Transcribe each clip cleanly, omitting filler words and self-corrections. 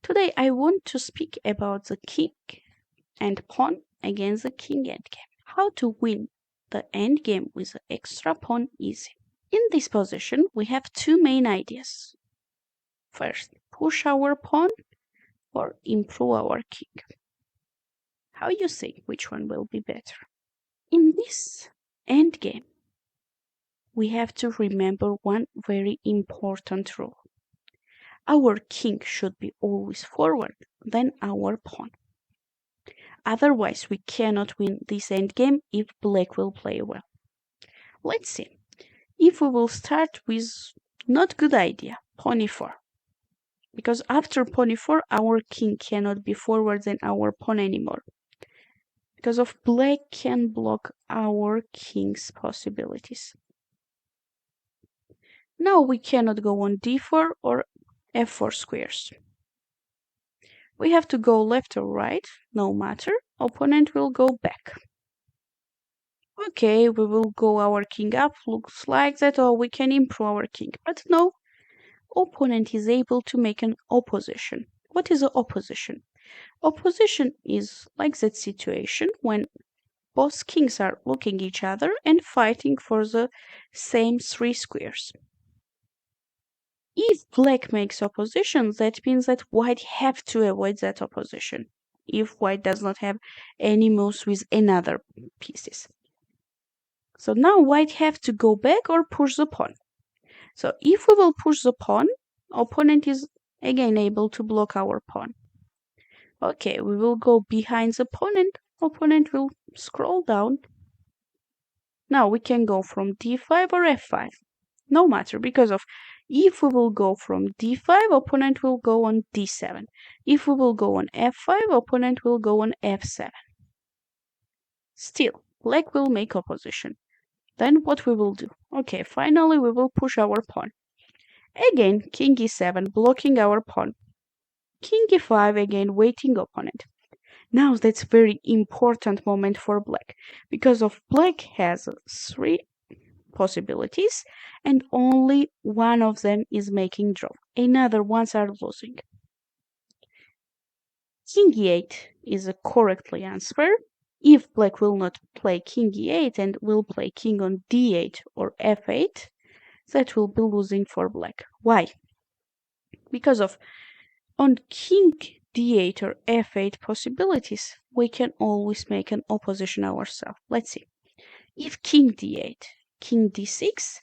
Today I want to speak about the king and pawn against the king endgame. How to win the endgame with the extra pawn easy. In this position, we have two main ideas. First, push our pawn or improve our king. How you think which one will be better? In this endgame, we have to remember one very important rule. Our king should be always forward than our pawn. Otherwise, we cannot win this endgame if black will play well. Let's see. If we will start with not good idea, pawn e4. Because after pawn e4, our king cannot be forward than our pawn anymore. Because of black can block our king's possibilities. Now we cannot go on d4 or f4 squares. We have to go left or right, no matter. Opponent will go back. Okay, we will go our king up, looks like that, or we can improve our king. But no, opponent is able to make an opposition. What is an opposition? Opposition is like that situation when both kings are looking each other and fighting for the same three squares. If black makes opposition, that means that white have to avoid that opposition if white does not have any moves with another pieces. So now white have to go back or push the pawn. So if we will push the pawn, opponent is again able to block our pawn. Okay, we will go behind the opponent will scroll down. Now we can go from d5 or f5. No matter, because of if we will go from d5, opponent will go on d7. If we will go on f5, opponent will go on f7. Still, black will make opposition. Then what we will do? Okay, finally we will push our pawn. Again, king e7, blocking our pawn. King e5, again, waiting opponent. Now that's very important moment for black, because of black has three possibilities and only one of them is making draw. Another ones are losing. King e8 is a correctly answer. If black will not play king e8 and will play king on d8 or f8, that will be losing for black. Why? Because of on king d8 or f8 possibilities, we can always make an opposition ourselves. Let's see. If king d8, king d6,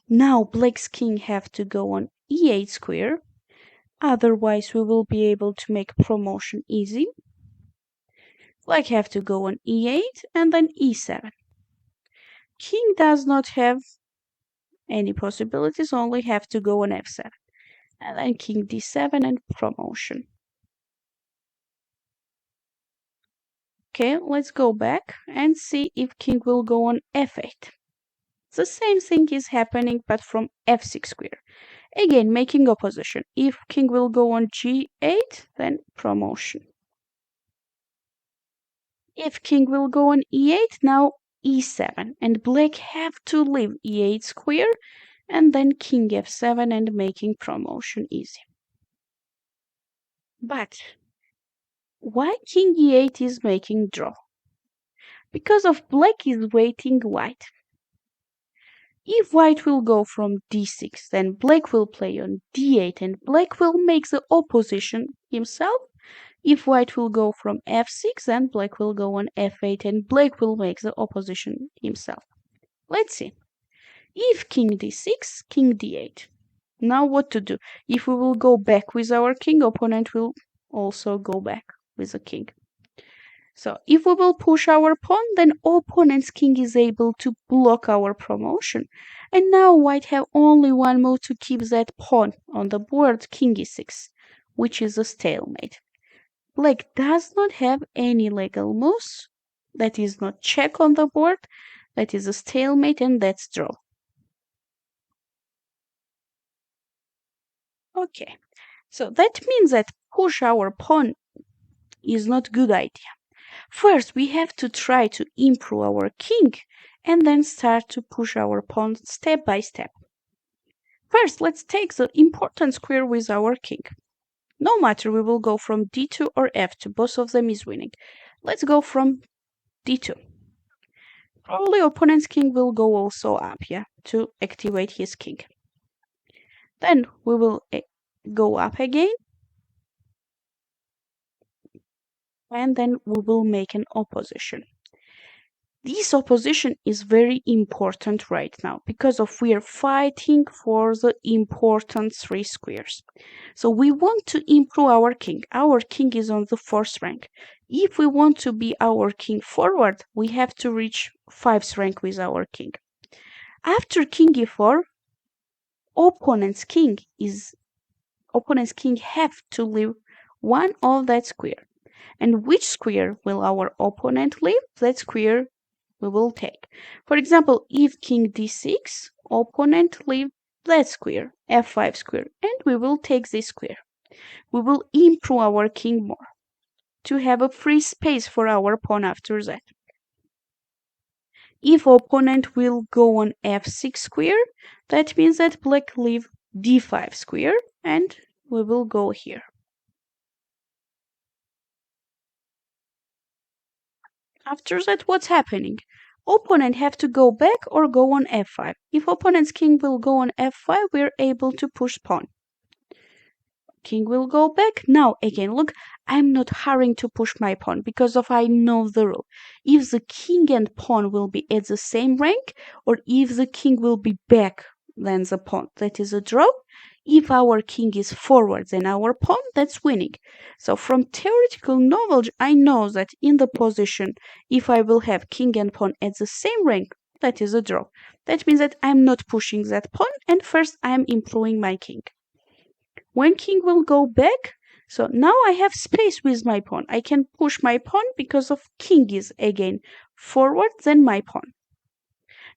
now black's king have to go on e8 square. Otherwise, we will be able to make promotion easy. Black have to go on e8 and then e7. King does not have any possibilities, only have to go on f7. And then king d7 and promotion. Okay, let's go back and see if king will go on f8. The same thing is happening but from f6 square. Again, making opposition. If king will go on g8, then promotion. If king will go on e8, now e7. And black have to leave e8 square and then king f7 and making promotion easy. But why king e8 is making draw? Because of black is waiting white. If white will go from d6, then black will play on d8 and black will make the opposition himself. If white will go from f6, then black will go on f8 and black will make the opposition himself. Let's see. If king d6, king d8. Now what to do? If we will go back with our king, opponent will also go back with the king. So if we will push our pawn, then opponent's king is able to block our promotion. And now white have only one move to keep that pawn on the board, king e6, which is a stalemate. Black does not have any legal moves. That is not check on the board. That is a stalemate and that's draw. Okay, so that means that push our pawn is not good idea. First, we have to try to improve our king and then start to push our pawn step by step. First, let's take the important square with our king. No matter, we will go from d2 or f2. Both of them is winning. Let's go from d2. Probably opponent's king will go also up, yeah, to activate his king. Then we will go up again. And then we will make an opposition. This opposition is very important right now because of we are fighting for the important three squares. So we want to improve our king. Our king is on the 4th rank. If we want to be our king forward, we have to reach 5th rank with our king. After king e4, opponent's king have to leave one of that square. And which square will our opponent leave? That square we will take. For example, if king d6, opponent leave that square, f5 square, and we will take this square. We will improve our king more to have a free space for our pawn after that. If opponent will go on f6 square, that means that black leave d5 square, and we will go here. After that, what's happening? Opponent have to go back or go on f5. If opponent's king will go on f5, we're able to push pawn. King will go back. Now again, look, I'm not hurrying to push my pawn because of I know the rule. If the king and pawn will be at the same rank, or if the king will be back than the pawn, that is a draw. If our king is forward than our pawn, that's winning. So from theoretical knowledge, I know that in the position, if I will have king and pawn at the same rank, that is a draw. That means that I'm not pushing that pawn, and first I'm improving my king. When king will go back, so now I have space with my pawn. I can push my pawn because of king is again forward than my pawn.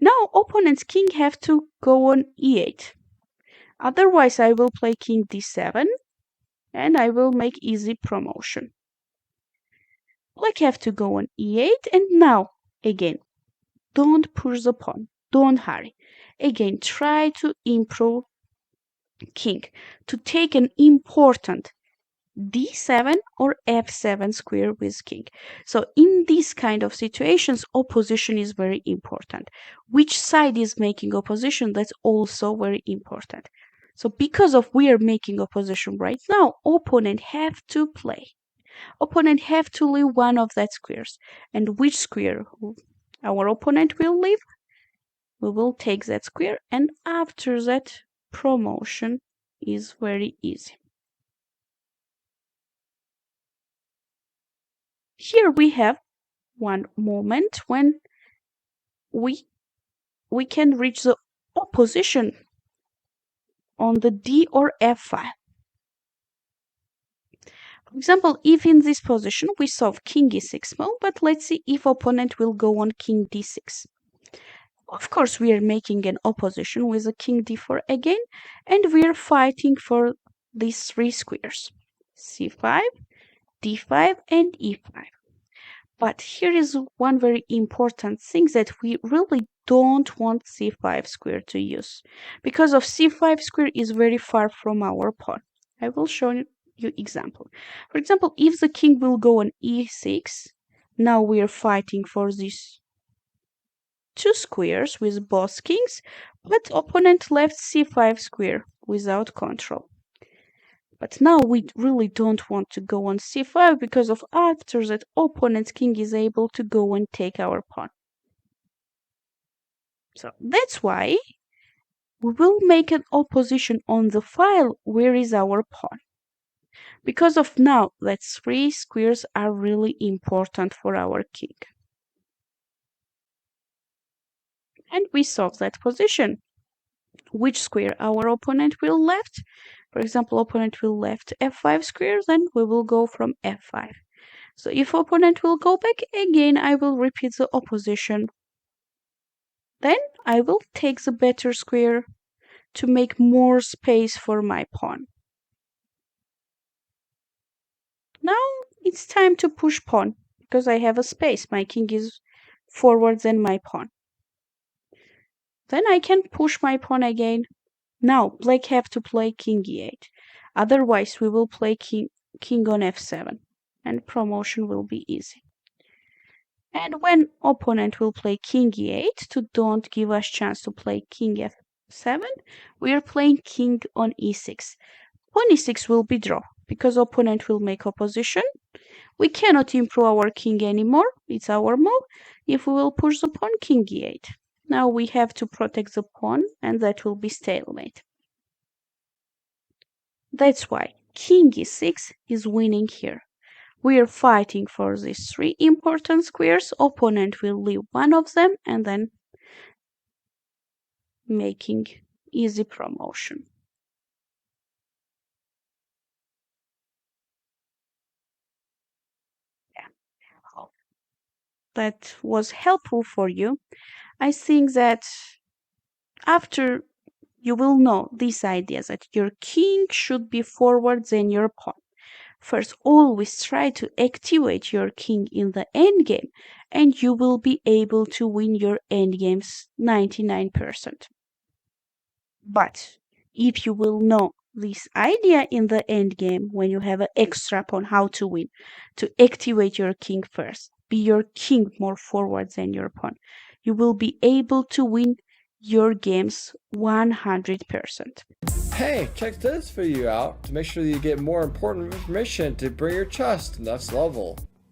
Now opponent's king have to go on e8. Otherwise, I will play king d7 and I will make easy promotion. Black have to go on e8, and now again, don't push the pawn, don't hurry. Again, try to improve king to take an important d7 or f7 square with king. So in these kind of situations, opposition is very important. Which side is making opposition, that's also very important. So because of we are making opposition right now, opponent have to play. Opponent have to leave one of that squares. And which square our opponent will leave? We will take that square, and after that, promotion is very easy. Here we have one moment when we can reach the opposition on the d or f file. For example, if in this position we solve king e6 move, but let's see if opponent will go on king d6. Of course, we are making an opposition with a king d4 again, and we are fighting for these three squares, c5, d5, and e5. But here is one very important thing that we really don't want c5 square to use, because of c5 square is very far from our pawn. I will show you example. For example, if the king will go on e6, now we are fighting for these two squares with both kings, but opponent left c5 square without control. But now we really don't want to go on c5 because of after that opponent's king is able to go and take our pawn. So that's why we will make an opposition on the file where is our pawn. Because of now that three squares are really important for our king. And we solve that position. Which square our opponent will left? For example, opponent will left f5 square, then we will go from f5. So if opponent will go back again, I will repeat the opposition. Then I will take the better square to make more space for my pawn. Now it's time to push pawn because I have a space. My king is forward than my pawn. Then I can push my pawn again. Now black have to play king e8. Otherwise, we will play king on f7 and promotion will be easy. And when opponent will play king e8 to don't give us chance to play king f7, we are playing king on e6. Pawn e6 will be draw because opponent will make opposition. We cannot improve our king anymore. It's our move. If we will push the pawn, king e8. Now we have to protect the pawn and that will be stalemate. That's why king e6 is winning here. We are fighting for these three important squares. Opponent will leave one of them and then making easy promotion. Yeah. That was helpful for you. I think that after you will know this idea that your king should be forward than your pawn. First, always try to activate your king in the endgame, and you will be able to win your endgames 99%. But if you will know this idea in the endgame when you have an extra pawn how to win, to activate your king first, be your king more forward than your pawn, you will be able to win your games 100%. Hey, check this video out to make sure that you get more important information to bring your chess to the next level.